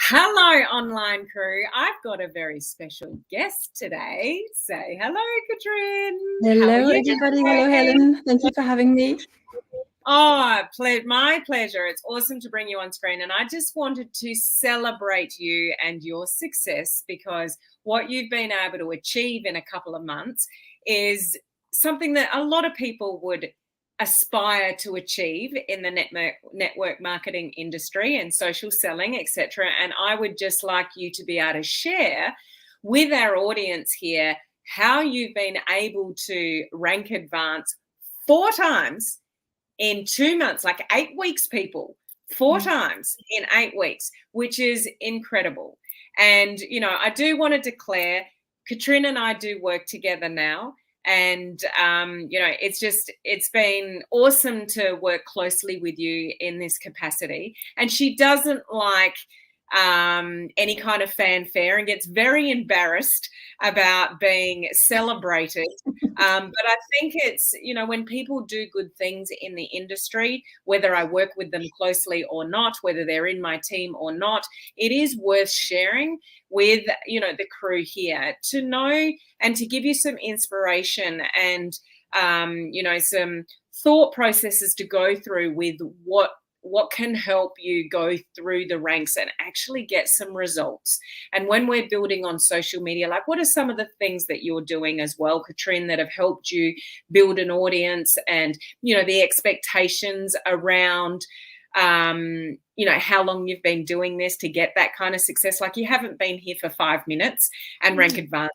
Hello, online crew. I've got a very special guest today. Say hello, Katrin. How are Hello, you everybody. today? Hello, Helen. Thank you for having me. Oh, my pleasure. It's awesome to bring you on screen. And I just wanted to celebrate you and your success because what you've been able to achieve in a couple of months is something that a lot of people would aspire to achieve in the network marketing industry and social selling, etc. And I would just like you to be able to share with our audience here how you've been able to rank advance 4 times in 2 months, like 8 weeks, people, 4 times in 8 weeks, which is incredible. And, I do want to declare Katrin and I do work together now. And, it's been awesome to work closely with you in this capacity. And she doesn't like any kind of fanfare and gets very embarrassed about being celebrated. But I think it's, when people do good things in the industry, whether I work with them closely or not, whether they're in my team or not, it is worth sharing with, the crew here to know and to give you some inspiration and, some thought processes to go through with what can help you go through the ranks and actually get some results. And when we're building on social media, like what are some of the things that you're doing as well, Katrin, that have helped you build an audience and, the expectations around, how long you've been doing this to get that kind of success? Like you haven't been here for 5 minutes and rank advanced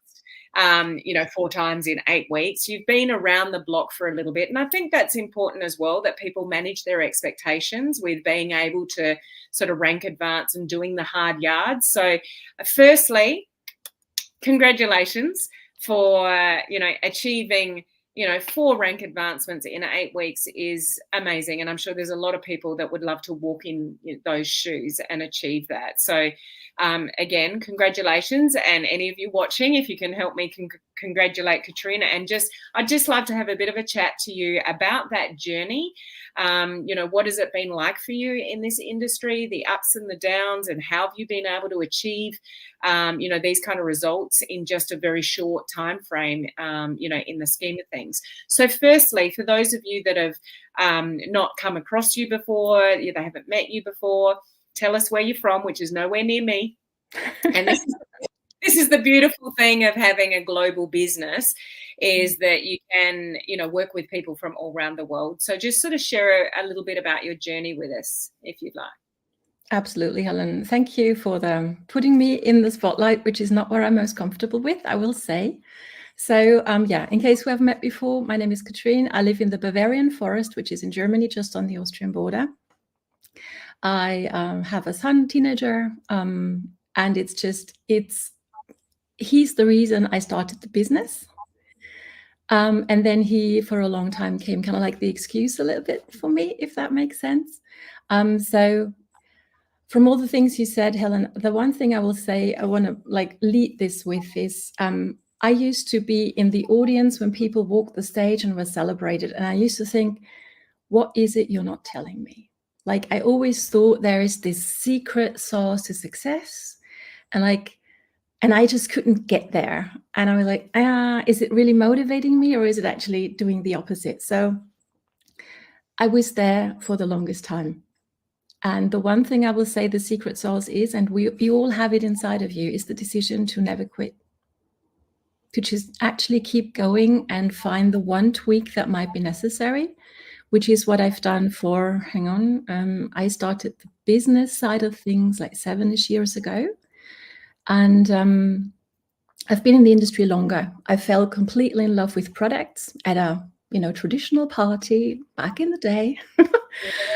4 times in 8 weeks. You've been around the block for a little bit. And I think that's important as well, that people manage their expectations with being able to sort of rank advance and doing the hard yards. So firstly, congratulations for, achieving, 4 rank advancements in 8 weeks is amazing. And I'm sure there's a lot of people that would love to walk in those shoes and achieve that. So again, congratulations. And any of you watching, if you can help me congratulate Katrina, and I'd just love to have a bit of a chat to you about that journey. What has it been like for you in this industry, the ups and the downs, and how have you been able to achieve, these kind of results in just a very short time frame, in the scheme of things. So firstly, for those of you that have not come across you before, they haven't met you before, tell us where you're from, which is nowhere near me. And this is the beautiful thing of having a global business, is that you can, work with people from all around the world. So just sort of share a little bit about your journey with us, if you'd like. Absolutely, Helen. Thank you for putting me in the spotlight, which is not where I'm most comfortable with, I will say. So in case we haven't met before, my name is Katrin. I live in the Bavarian forest, which is in Germany, just on the Austrian border. I have a son, teenager, and he's the reason I started the business. And then he, for a long time, came kind of like the excuse a little bit for me, if that makes sense. So from all the things you said, Helen, the one thing I will say I want to lead this with is I used to be in the audience when people walked the stage and were celebrated. And I used to think, what is it you're not telling me? Like, I always thought there is this secret sauce to success. And I just couldn't get there. And I was like, is it really motivating me, or is it actually doing the opposite? So I was there for the longest time. And the one thing I will say the secret sauce is, and you all have it inside of you, is the decision to never quit. To just actually keep going and find the one tweak that might be necessary, which is what I've done for, I started the business side of things like 7-ish years ago. And I've been in the industry longer. I fell completely in love with products at a traditional party back in the day.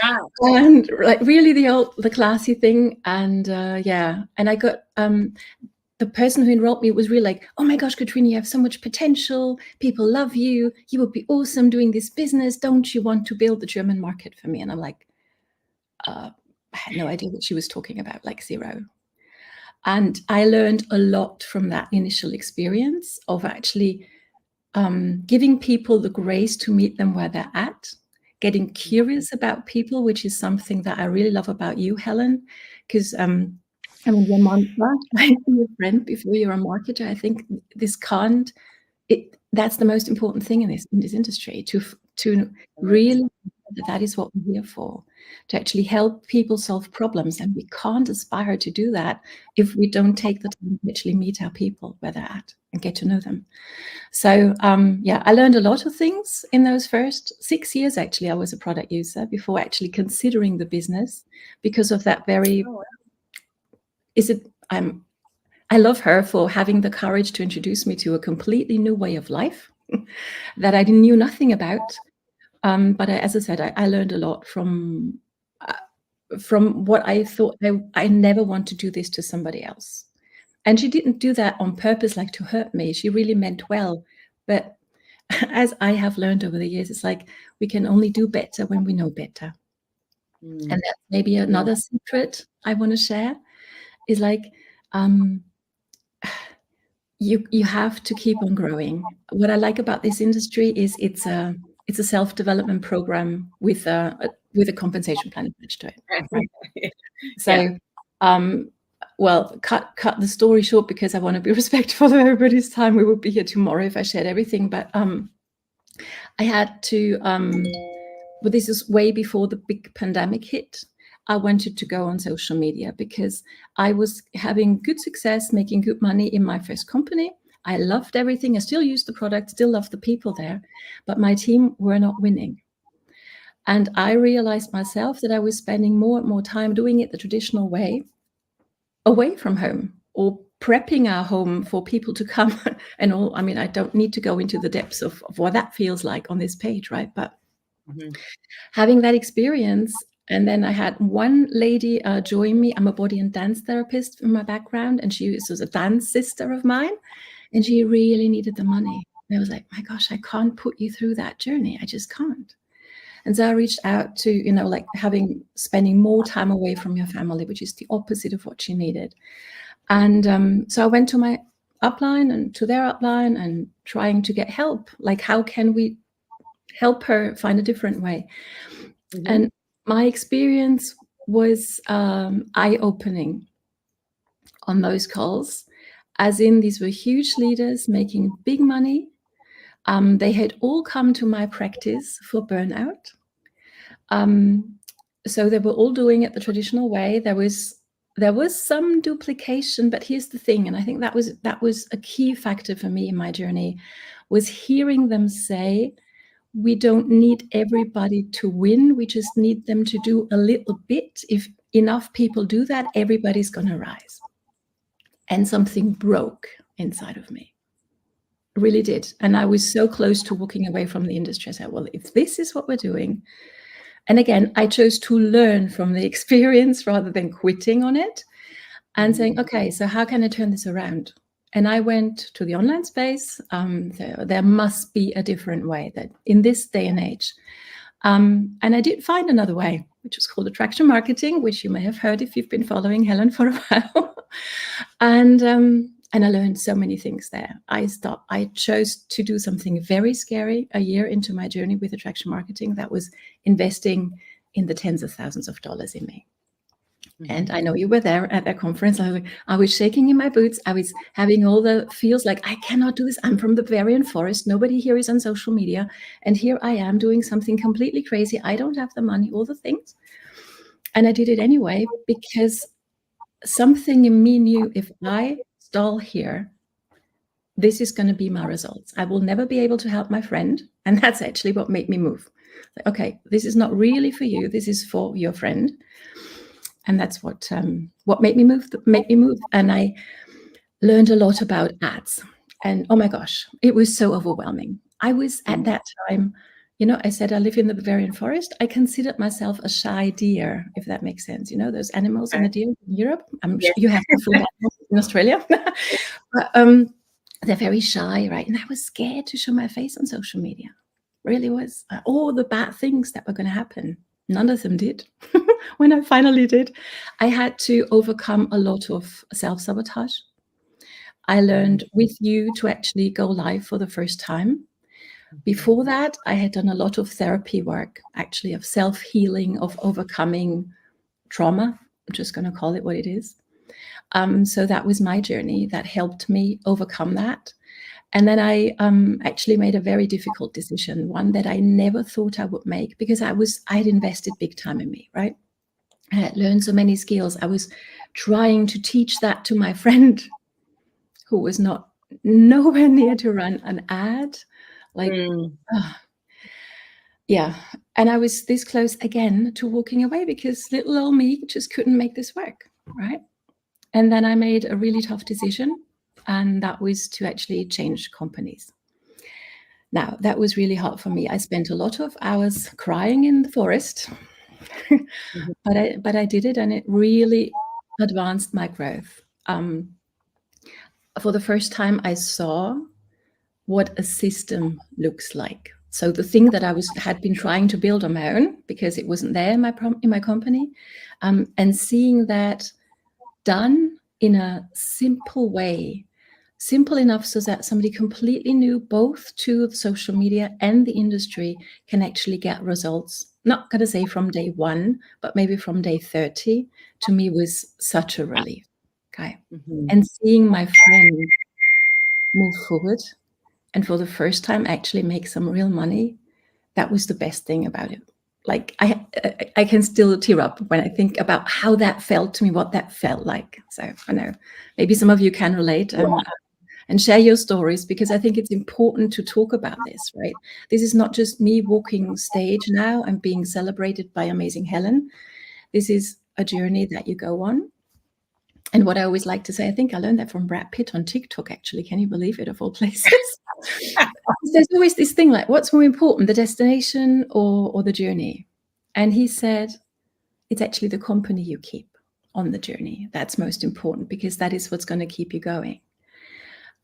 Yeah. And really the classy thing. And and I got the person who enrolled me was really like, oh my gosh, Katrin, you have so much potential. People love you. You would be awesome doing this business. Don't you want to build the German market for me? And I'm like, I had no idea what she was talking about, like zero. And I learned a lot from that initial experience of actually giving people the grace to meet them where they're at, getting curious about people, which is something that I really love about you, Helen, because I mean, your mantra, trying to be a friend before you're a marketer. I think this can't. That's the most important thing in this industry, to really, that is what we're here for, to actually help people solve problems, and we can't aspire to do that if we don't take the time to actually meet our people where they're at and get to know them. So yeah, I learned a lot of things in those first 6 years. Actually, I was a product user before actually considering the business, because of that very. I love her for having the courage to introduce me to a completely new way of life that I knew nothing about. But as I said, I learned a lot from what I thought. I never want to do this to somebody else. And she didn't do that on purpose, like to hurt me. She really meant well. But as I have learned over the years, it's like we can only do better when we know better. And that's maybe another secret I want to share, is like, you have to keep on growing. What I like about this industry is it's a self-development program with a compensation plan attached to it. Right? So, well, cut the story short, because I want to be respectful of everybody's time. We would be here tomorrow if I shared everything, but I had to. But this is way before the big pandemic hit. I wanted to go on social media because I was having good success, making good money in my first company. I loved everything. I still used the product, still loved the people there, but my team were not winning. And I realized myself that I was spending more and more time doing it the traditional way, away from home, or prepping our home for people to come and all. I mean, I don't need to go into the depths of what that feels like on this page, right? But having that experience. And then I had one lady join me. I'm a body and dance therapist from my background, and she was a dance sister of mine, and she really needed the money. And I was like, my gosh, I can't put you through that journey. I just can't. And so I reached out to, like spending more time away from your family, which is the opposite of what she needed. And so I went to my upline and to their upline and trying to get help. Like, how can we help her find a different way? And my experience was eye-opening on those calls, as in these were huge leaders making big money. They had all come to my practice for burnout. So they were all doing it the traditional way. There was some duplication, but here's the thing, and I think that was a key factor for me in my journey, was hearing them say, we don't need everybody to win. We just need them to do a little bit. If enough people do that, everybody's going to rise. And something broke inside of me. It really did. And I was so close to walking away from the industry. I said, well, if this is what we're doing. And again, I chose to learn from the experience rather than quitting on it and saying, okay, so how can I turn this around? And I went to the online space. There must be a different way, that in this day and age. And I did find another way, which was called attraction marketing, which you may have heard if you've been following Helen for a while. And I learned so many things there. I chose to do something very scary a year into my journey with attraction marketing, that was investing in the tens of thousands of dollars in me. And I know you were there at that conference. I was shaking in my boots. I was having all the feels like, I cannot do this. I'm from the Bavarian forest. Nobody here is on social media. And here I am doing something completely crazy. I don't have the money, all the things. And I did it anyway, because something in me knew, if I stall here, this is going to be my results. I will never be able to help my friend. And that's actually what made me move. Okay, this is not really for you. This is for your friend. And that's what made me move. And I learned a lot about ads. And oh my gosh, it was so overwhelming. I was at that time, I said I live in the Bavarian forest. I considered myself a shy deer, if that makes sense. Those animals in the deer in Europe. I'm sure you have them in Australia. But, they're very shy, right? And I was scared to show my face on social media. Really was. All the bad things that were going to happen. None of them did. When I finally did, I had to overcome a lot of self-sabotage. I learned with you to actually go live for the first time. Before that, I had done a lot of therapy work, actually, of self-healing, of overcoming trauma. I'm just going to call it what it is. So that was my journey that helped me overcome that. And then I actually made a very difficult decision, one that I never thought I would make, because I had invested big time in me, right? I had learned so many skills. I was trying to teach that to my friend who was nowhere near to run an ad. Like, yeah. And I was this close again to walking away because little old me just couldn't make this work, right? And then I made a really tough decision, and that was to actually change companies. Now, that was really hard for me. I spent a lot of hours crying in the forest, but I did it, and it really advanced my growth. For the first time, I saw what a system looks like. So the thing that I had been trying to build on my own, because it wasn't there in my company, and seeing that done in a simple way, simple enough so that somebody completely new both to the social media and the industry can actually get results. Not going to say from day 1, but maybe from day 30, to me was such a relief. Okay. And seeing my friend move forward and for the first time actually make some real money, that was the best thing about it. Like I can still tear up when I think about how that felt to me, what that felt like. So I know maybe some of you can relate and share your stories, because I think it's important to talk about this, right? This is not just me walking stage now and being celebrated by amazing Helen. This is a journey that you go on. And what I always like to say, I think I learned that from Brad Pitt on TikTok, actually. Can you believe it, of all places? There's always this thing like, what's more important, the destination or the journey? And he said, it's actually the company you keep on the journey that's most important, because that is what's going to keep you going.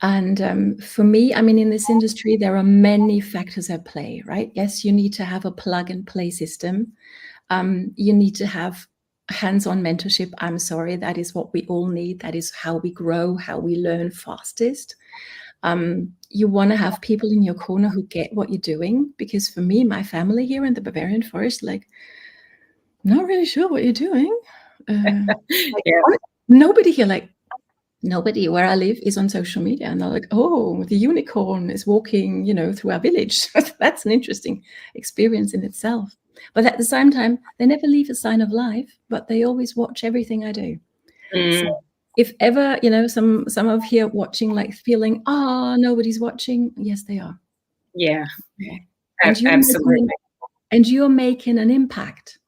And for me, I mean, in this industry, there are many factors at play, right? Yes, you need to have a plug and play system. You need to have hands-on mentorship. I'm sorry, that is what we all need. That is how we grow, how we learn fastest. You want to have people in your corner who get what you're doing, because for me, my family here in the Bavarian Forest, like, not really sure what you're doing. Nobody here, like, nobody where I live is on social media, and they're like, oh, the unicorn is walking, through our village. That's an interesting experience in itself. But at the same time, they never leave a sign of life, but they always watch everything I do. So if ever, some of here watching, like feeling, nobody's watching. Yes, they are. Yeah. And Absolutely. And you're making an impact,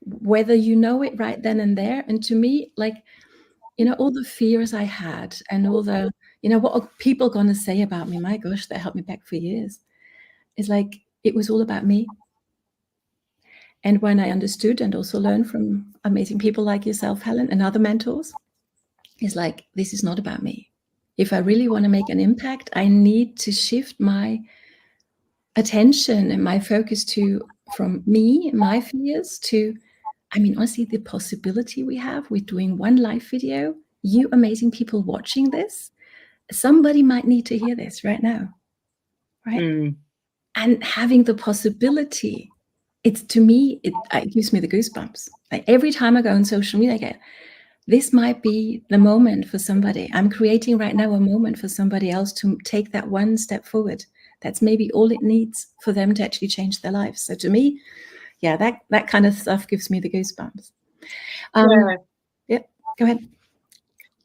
whether you know it right then and there. And to me, like, all the fears I had and all the, what are people going to say about me? My gosh, that held me back for years. It's like, it was all about me. And when I understood and also learned from amazing people like yourself, Helen, and other mentors, it's like, this is not about me. If I really want to make an impact, I need to shift my attention and my focus from me, my fears, to, I mean, honestly, the possibility we have with doing one live video, you amazing people watching this, somebody might need to hear this right now, right? And having the possibility, to me, it gives me the goosebumps. Like every time I go on social media, I get, this might be the moment for somebody. I'm creating right now a moment for somebody else to take that one step forward. That's maybe all it needs for them to actually change their lives. So to me, yeah, that kind of stuff gives me the goosebumps. Yeah, go ahead.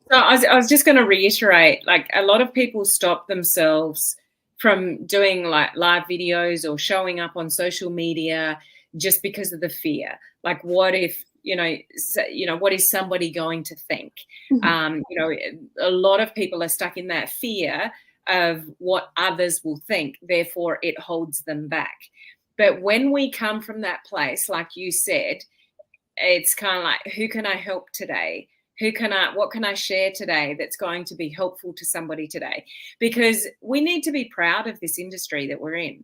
So I was just going to reiterate, like, a lot of people stop themselves from doing like live videos or showing up on social media just because of the fear. Like, what if, what is somebody going to think? A lot of people are stuck in that fear of what others will think. Therefore, it holds them back. But when we come from that place, like you said, it's kind of like, who can I help today? What can I share today that's going to be helpful to somebody today? Because we need to be proud of this industry that we're in.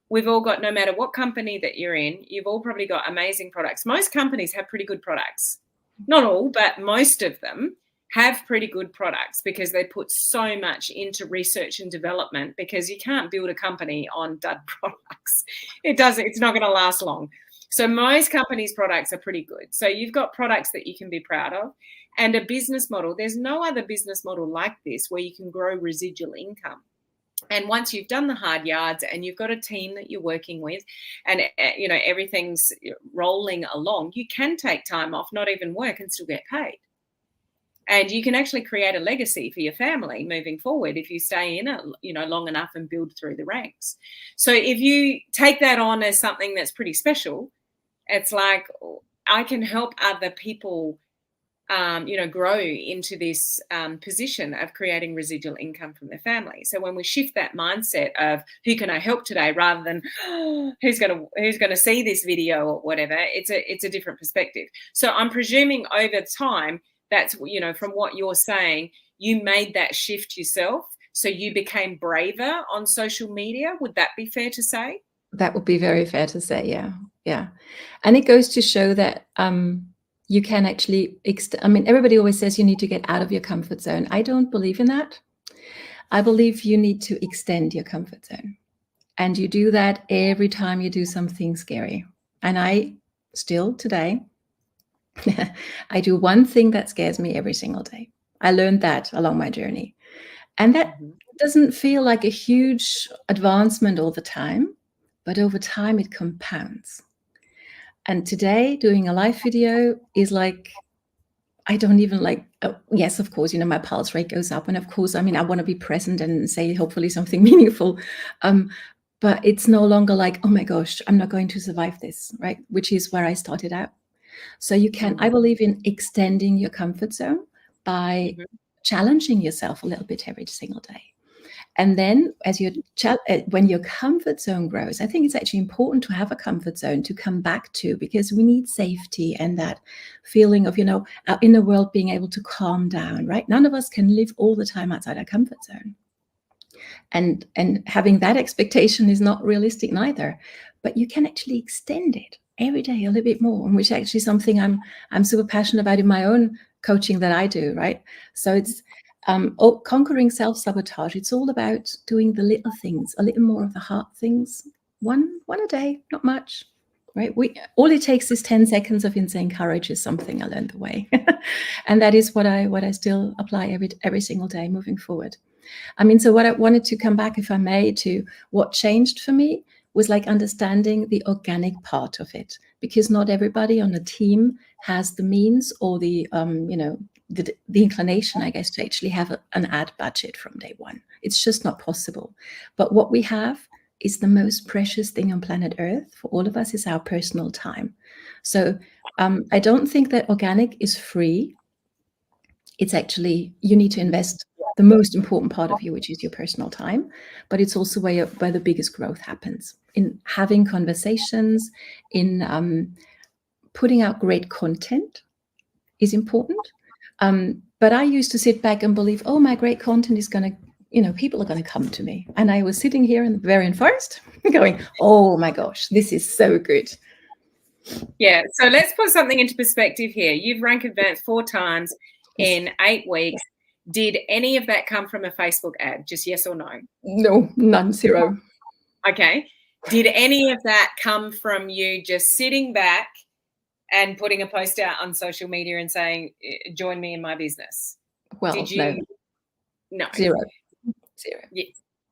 We've all got, no matter what company that you're in, you've all probably got amazing products. Most companies have pretty good products. Not all, but most of them have pretty good products because they put so much into research and development, because you can't build a company on dud products. It's not going to last long. So most companies' products are pretty good. So you've got products that you can be proud of. And a business model, there's no other business model like this where you can grow residual income. And once you've done the hard yards and you've got a team that you're working with and everything's rolling along, you can take time off, not even work, and still get paid. And you can actually create a legacy for your family moving forward if you stay in it, long enough and build through the ranks. So if you take that on as something that's pretty special, it's like I can help other people grow into this position of creating residual income from their family. So when we shift that mindset of who can I help today, rather than who's going to see this video or whatever, it's a different perspective. So I'm presuming over time, that's, from what you're saying, you made that shift yourself. So you became braver on social media. Would that be fair to say? That would be very fair to say. Yeah. Yeah. And it goes to show that, you can actually, everybody always says you need to get out of your comfort zone. I don't believe in that. I believe you need to extend your comfort zone. And you do that every time you do something scary. And I still today, I do one thing that scares me every single day. I learned that along my journey. And that doesn't feel like a huge advancement all the time, but over time it compounds. And today, doing a live video is like, I don't even like, yes, of course, my pulse rate goes up. And of course, I want to be present and say hopefully something meaningful. But it's no longer like, oh my gosh, I'm not going to survive this, right? Which is where I started out. So you can, I believe in extending your comfort zone by challenging yourself a little bit every single day. And then when your comfort zone grows, I think it's actually important to have a comfort zone to come back to, because we need safety and that feeling of, our inner world being able to calm down, right? None of us can live all the time outside our comfort zone. And having that expectation is not realistic neither, but you can actually extend it every day a little bit more, which is actually something I'm super passionate about in my own coaching that I do, right? So it's conquering self-sabotage. It's all about doing the little things, a little more of the hard things, one a day, not much, right? All it takes is 10 seconds of insane courage is something I learned the way. And that is what I still apply every single day moving forward. So what I wanted to come back, if I may, to what changed for me was like understanding the organic part of it, because not everybody on the team has the means or the inclination, I guess, to actually have an ad budget from day one. It's just not possible. But what we have is the most precious thing on planet Earth for all of us, is our personal time. So I don't think that organic is free. It's actually, you need to invest the most important part of you, which is your personal time. But it's also where the biggest growth happens, in having conversations, in putting out great content is important. But I used to sit back and believe, oh, my great content is going to, people are going to come to me. And I was sitting here in the Bavarian forest going, oh my gosh, this is so good. Yeah. So let's put something into perspective here. You've rank advanced 4 times in 8 weeks. Did any of that come from a Facebook ad? Just yes or no? No, none, 0. Okay. Did any of that come from you just sitting back and putting a post out on social media and saying, join me in my business? Well, did you? No. 0. Yeah.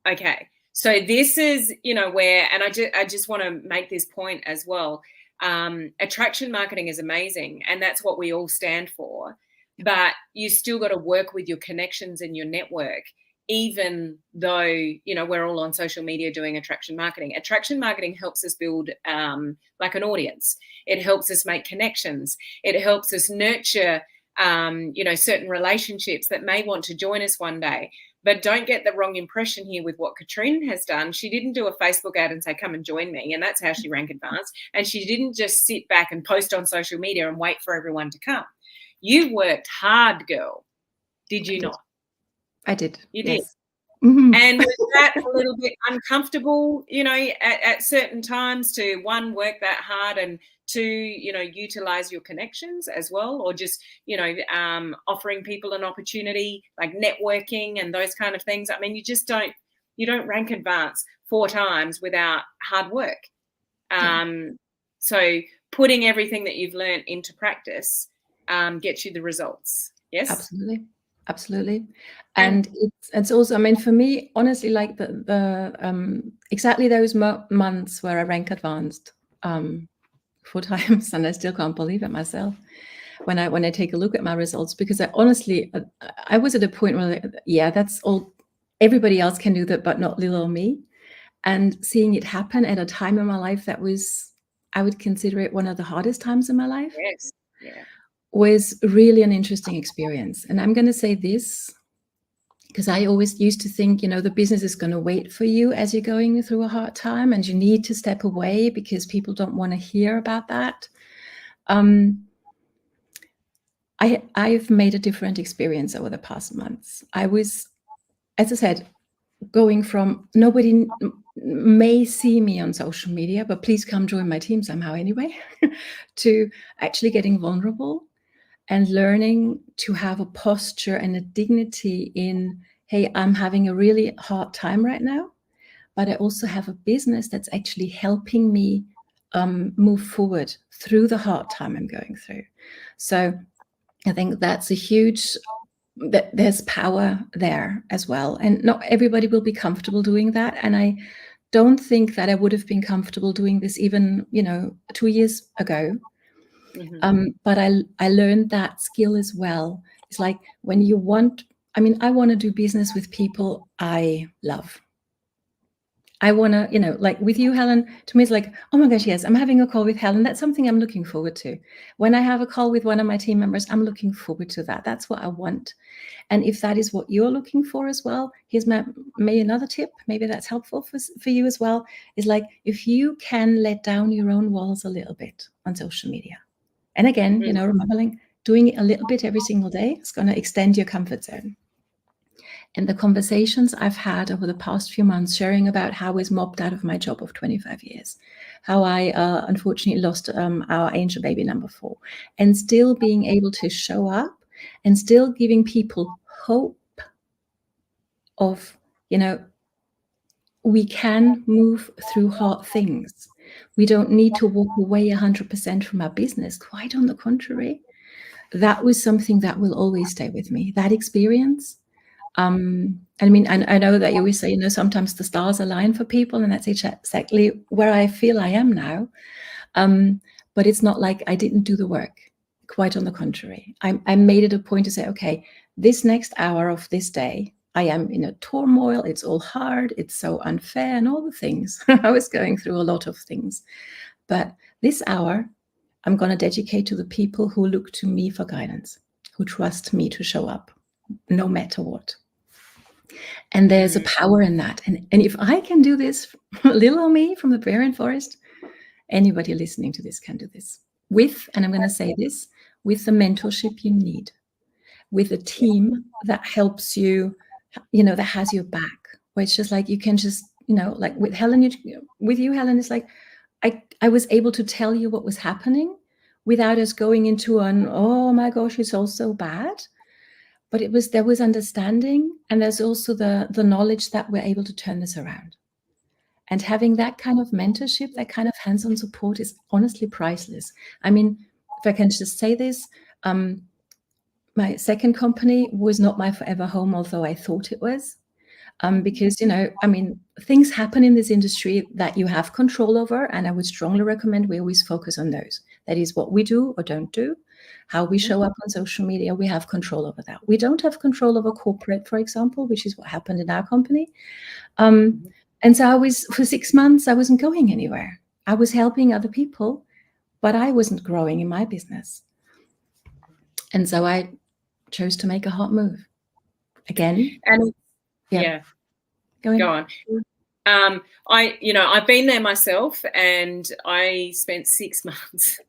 Okay. So this is, where, and I just want to make this point as well. Attraction marketing is amazing, and that's what we all stand for. But you still got to work with your connections and your network, even though, we're all on social media doing attraction marketing. Attraction marketing helps us build like an audience. It helps us make connections. It helps us nurture, certain relationships that may want to join us one day. But don't get the wrong impression here with what Katrin has done. She didn't do a Facebook ad and say, come and join me. And that's how she rank advanced. And she didn't just sit back and post on social media and wait for everyone to come. You worked hard, girl. Did you not? I did. You yes. did. Mm-hmm. And was that a little bit uncomfortable, at certain times to, 1, work that hard, and 2, utilize your connections as well, or just, offering people an opportunity, like networking and those kind of things? I mean, you don't rank advanced 4 times without hard work. So putting everything that you've learned into practice gets you the results. Yes. Absolutely. And And it's also, I mean, for me, honestly, like exactly those months where I rank advanced 4 times, and I still can't believe it myself when I take a look at my results, because I honestly, I was at a point where, like, yeah, that's all. Everybody else can do that, but not little me. And seeing it happen at a time in my life that was, I would consider it one of the hardest times in my life, yes, yeah. was really an interesting experience. And I'm going to say this because I always used to think, the business is going to wait for you as you're going through a hard time, and you need to step away because people don't want to hear about that. I've made a different experience over the past months. I was, as I said, going from nobody may see me on social media, but please come join my team somehow anyway, to actually getting vulnerable and learning to have a posture and a dignity in, hey, I'm having a really hard time right now, but I also have a business that's actually helping me move forward through the hard time I'm going through. So I think that's a huge, there's power there as well. And not everybody will be comfortable doing that. And I don't think that I would have been comfortable doing this even, 2 years ago. But I learned that skill as well. It's like when you want, I mean, I want to do business with people I love. I want to, like with you, Helen, to me, it's like, oh my gosh, yes, I'm having a call with Helen. That's something I'm looking forward to. When I have a call with one of my team members, I'm looking forward to that. That's what I want. And if that is what you're looking for as well, here's maybe another tip, maybe that's helpful for you as well, is like, if you can let down your own walls a little bit on social media. And again, remembering doing it a little bit every single day is going to extend your comfort zone. And the conversations I've had over the past few months, sharing about how I was mobbed out of my job of 25 years, how I unfortunately lost our angel baby number 4, and still being able to show up and still giving people hope of, we can move through hard things. We don't need to walk away 100% from our business. Quite on the contrary. That was something that will always stay with me. That experience. I mean, I know that you always say, sometimes the stars align for people, and that's exactly where I feel I am now. But it's not like I didn't do the work. Quite on the contrary. I made it a point to say, okay, this next hour of this day, I am in a turmoil. It's all hard. It's so unfair and all the things. I was going through a lot of things. But this hour, I'm going to dedicate to the people who look to me for guidance, who trust me to show up no matter what. And there's a power in that. And if I can do this, little old me from the Bavarian forest, anybody listening to this can do this. And I'm going to say this, with the mentorship you need, with a team that helps you, that has your back, where it's just like, you can just, like with Helen, with you, Helen, it's like, I was able to tell you what was happening without us going into oh my gosh, it's all so bad. But there was understanding, and there's also the knowledge that we're able to turn this around. And having that kind of mentorship, that kind of hands-on support is honestly priceless. I mean, if I can just say this, my second company was not my forever home, although I thought it was. Because, things happen in this industry that you have control over, and I would strongly recommend we always focus on those. That is what we do or don't do, how we show up on social media. We have control over that. We don't have control over corporate, for example, which is what happened in our company. And so for 6 months, I wasn't going anywhere. I was helping other people, but I wasn't growing in my business. And so I chose to make a hot move again. And yeah. Go on. I've been there myself, and I spent 6 months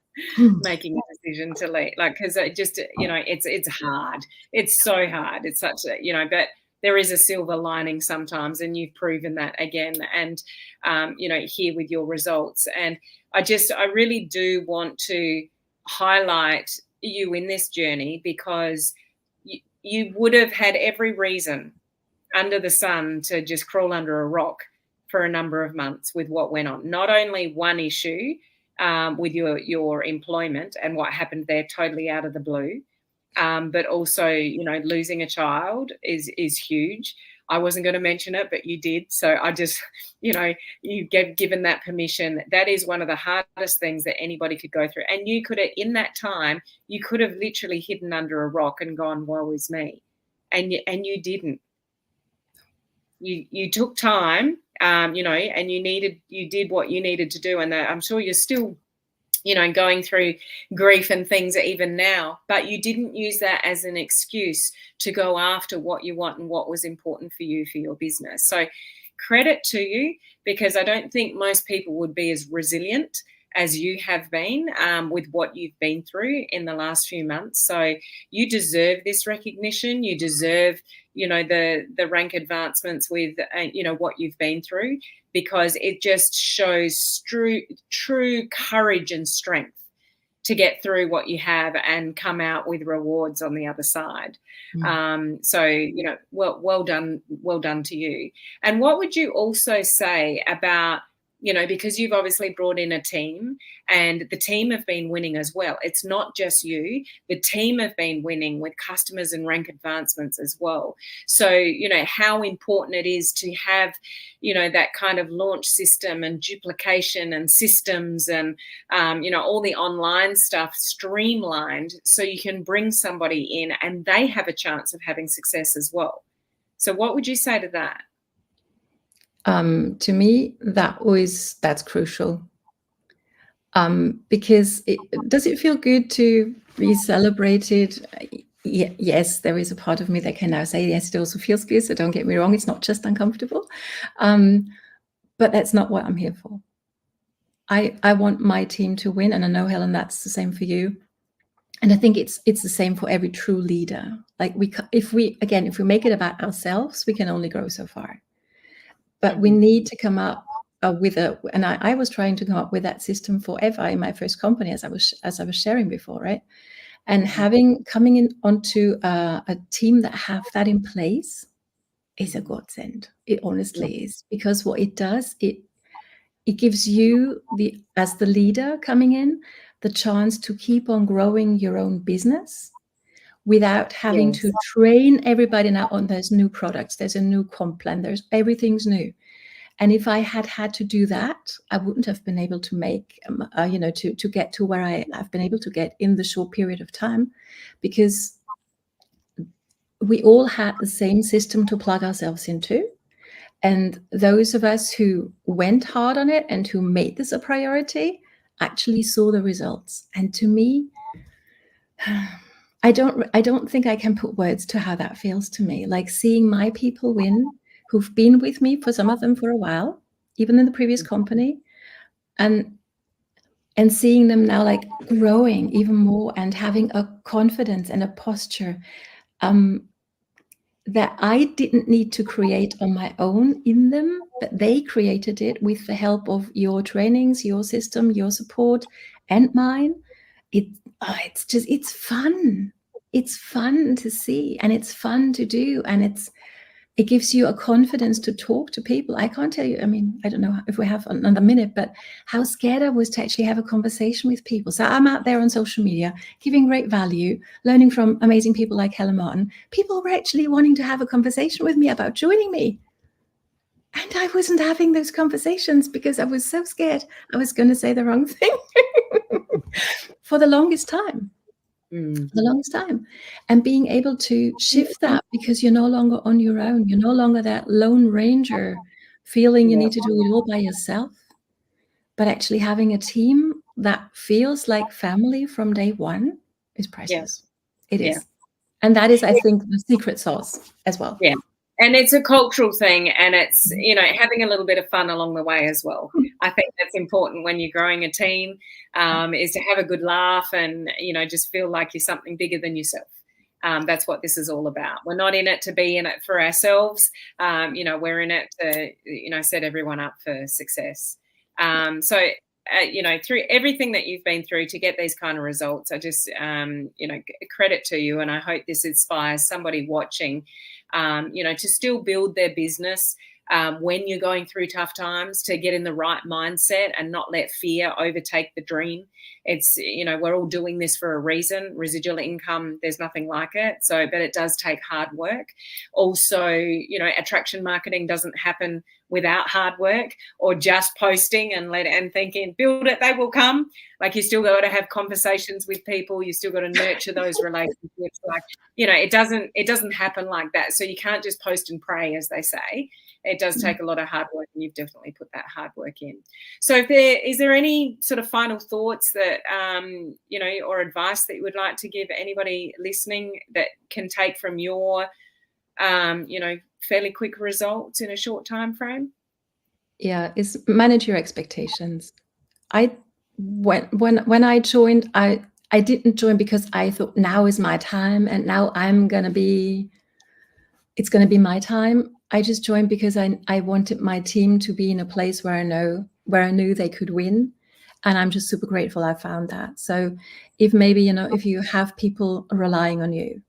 making a decision to leave, because it just, it's hard. It's so hard. It's such a, but there is a silver lining sometimes, and you've proven that again, and, here with your results. And I really do want to highlight you in this journey, because you would have had every reason under the sun to just crawl under a rock for a number of months with what went on. Not only one issue with your employment and what happened there totally out of the blue, But also, losing a child is huge. I wasn't going to mention it, but you did. So I just, you get given that permission. That is one of the hardest things that anybody could go through. And you could have, in that time, you could have literally hidden under a rock and gone, woe is me. And you didn't. You took time, and you did what you needed to do. And I'm sure you're still going through grief and things even now, but you didn't use that as an excuse to go after what you want and what was important for you, for your business. So credit to you, because I don't think most people would be as resilient as you have been with what you've been through in the last few months. So you deserve this recognition. You deserve, the rank advancements with, what you've been through, because it just shows true courage and strength to get through what you have and come out with rewards on the other side. So, well done to you. And what would you also say about, because you've obviously brought in a team, and the team have been winning as well. It's not just you. The team have been winning with customers and rank advancements as well. So, how important it is to have, that kind of launch system and duplication and systems and, all the online stuff streamlined, so you can bring somebody in and they have a chance of having success as well. So what would you say to that? To me, that's crucial. Because does it feel good to be celebrated? Yes, there is a part of me that can now say, yes, it also feels good. So don't get me wrong, it's not just uncomfortable. But that's not what I'm here for. I want my team to win. And I know, Helen, that's the same for you. And I think it's the same for every true leader. Like if we make it about ourselves, we can only grow so far. But we need to come up and I was trying to come up with that system forever in my first company, as I was sharing before, right? And coming in onto a team that have that in place is a godsend. It honestly is, because what it does, it gives you, as the leader coming in, the chance to keep on growing your own business without having to train everybody now on there's new products, there's a new comp plan, everything's new. And if I had to do that, I wouldn't have been able to make, to get to where I've been able to get in the short period of time, because we all had the same system to plug ourselves into. And those of us who went hard on it and who made this a priority actually saw the results. And to me, I don't think I can put words to how that feels to me. Like seeing my people win, who've been with me, for some of them for a while, even in the previous company, and seeing them now like growing even more and having a confidence and a posture that I didn't need to create on my own in them, but they created it with the help of your trainings, your system, your support, and mine. It's fun. It's fun to see, and it's fun to do, and it gives you a confidence to talk to people. I can't tell you, I mean, I don't know if we have another minute, but how scared I was to actually have a conversation with people. So I'm out there on social media, giving great value, learning from amazing people like Helen Martin. People were actually wanting to have a conversation with me about joining me. And I wasn't having those conversations because I was so scared I was going to say the wrong thing for the longest time. The longest time. And being able to shift that, because you're no longer on your own. You're no longer that lone ranger feeling you need to do it all by yourself, but actually having a team that feels like family from day one is priceless. It is. And that is, I think, the secret sauce as well. Yeah. And it's a cultural thing, and it's, having a little bit of fun along the way as well. I think that's important when you're growing a team, is to have a good laugh and, just feel like you're something bigger than yourself. That's what this is all about. We're not in it to be in it for ourselves. We're in it to, set everyone up for success. So, through everything that you've been through to get these kind of results, I just, credit to you. And I hope this inspires somebody watching, to still build their business, when you're going through tough times, to get in the right mindset and not let fear overtake the dream. It's, we're all doing this for a reason. Residual income, there's nothing like it. So, but it does take hard work. Also, attraction marketing doesn't happen without hard work or just posting and thinking, build it, they will come. Like, you still got to have conversations with people. You still got to nurture those relationships. Like, it doesn't happen like that. So you can't just post and pray, as they say. It does take a lot of hard work, and you've definitely put that hard work in. So is there any sort of final thoughts that, or advice that you would like to give anybody listening that can take from your, fairly quick results in a short time frame? Yeah, is manage your expectations. When I joined, I didn't join because I thought now is my time and now it's going to be my time. I just joined because I wanted my team to be in a place where I knew they could win. And I'm just super grateful I found that. So if maybe, if you have people relying on you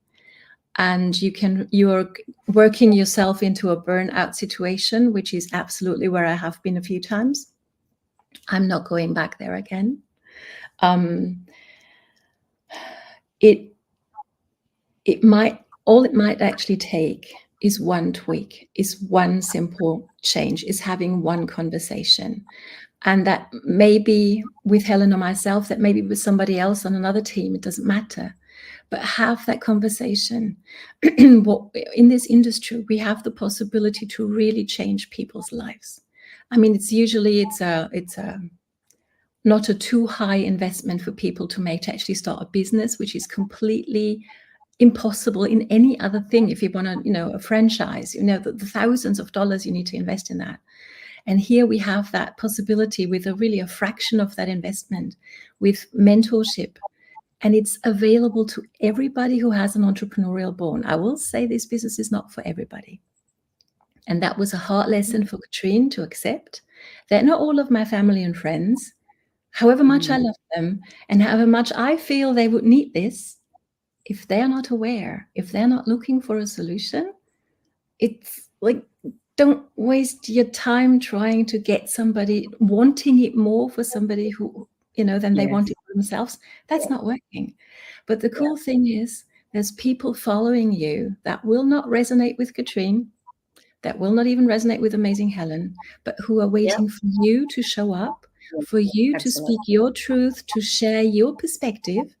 and you're working yourself into a burnout situation, which is absolutely where I have been a few times, I'm not going back there again. All it might actually take is one tweak, is one simple change, is having one conversation. And that may be with Helen or myself, that may be with somebody else on another team, it doesn't matter. But have that conversation. In this industry, we have the possibility to really change people's lives. I mean, it's not a too high investment for people to make to actually start a business, which is completely impossible in any other thing. If you want a franchise, the thousands of dollars you need to invest in that. And here we have that possibility with a fraction of that investment, with mentorship. And it's available to everybody who has an entrepreneurial bone. I will say this business is not for everybody. And that was a hard lesson for Katrin to accept, that not all of my family and friends, however much I love them and however much I feel they would need this, if they're not aware, if they're not looking for a solution, it's like, don't waste your time trying to get somebody, wanting it more for somebody who, than they want it for themselves. That's not working. But the cool thing is, there's people following you that will not resonate with Katrin, that will not even resonate with Amazing Helen, but who are waiting for you to show up, for you to speak your truth, to share your perspective.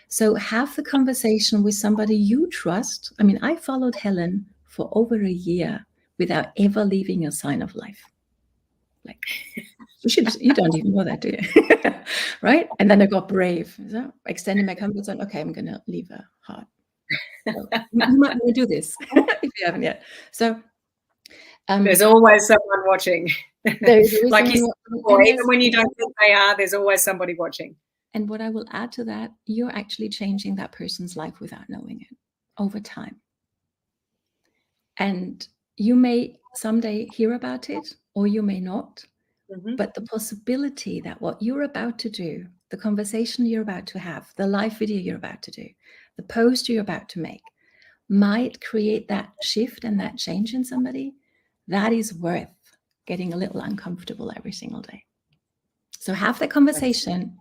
So have the conversation with somebody you trust. I mean, I followed Helen for over a year without ever leaving a sign of life. Like, you don't even know that, do you? Right? And then I got brave. So extending my comfort zone. Okay, I'm going to leave a heart. So you might want to do this if you haven't yet. So there's always someone watching. Like you said before, even when you don't think they are, there's always somebody watching. And what I will add to that, you're actually changing that person's life without knowing it over time. And you may someday hear about it, or you may not. But the possibility that what you're about to do, the conversation you're about to have, the live video you're about to do, the post you're about to make, might create that shift and that change in somebody, that is worth getting a little uncomfortable every single day. So have that conversation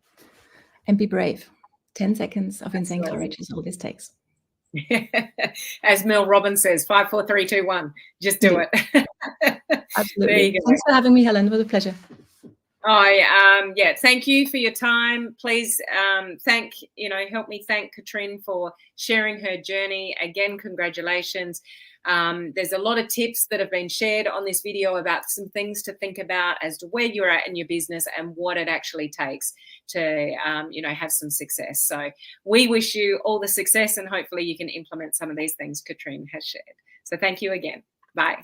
and be brave. 10 seconds of insane courage is all this takes. As Mel Robbins says, 5, 4, 3, 2, 1. Just do it. Absolutely. There you go. Thanks for having me, Helen. It was a pleasure. Thank you for your time. Please help me thank Katrin for sharing her journey. Again, congratulations. There's a lot of tips that have been shared on this video about some things to think about as to where you're at in your business and what it actually takes to, have some success. So we wish you all the success, and hopefully you can implement some of these things Katrin has shared. So thank you again. Bye.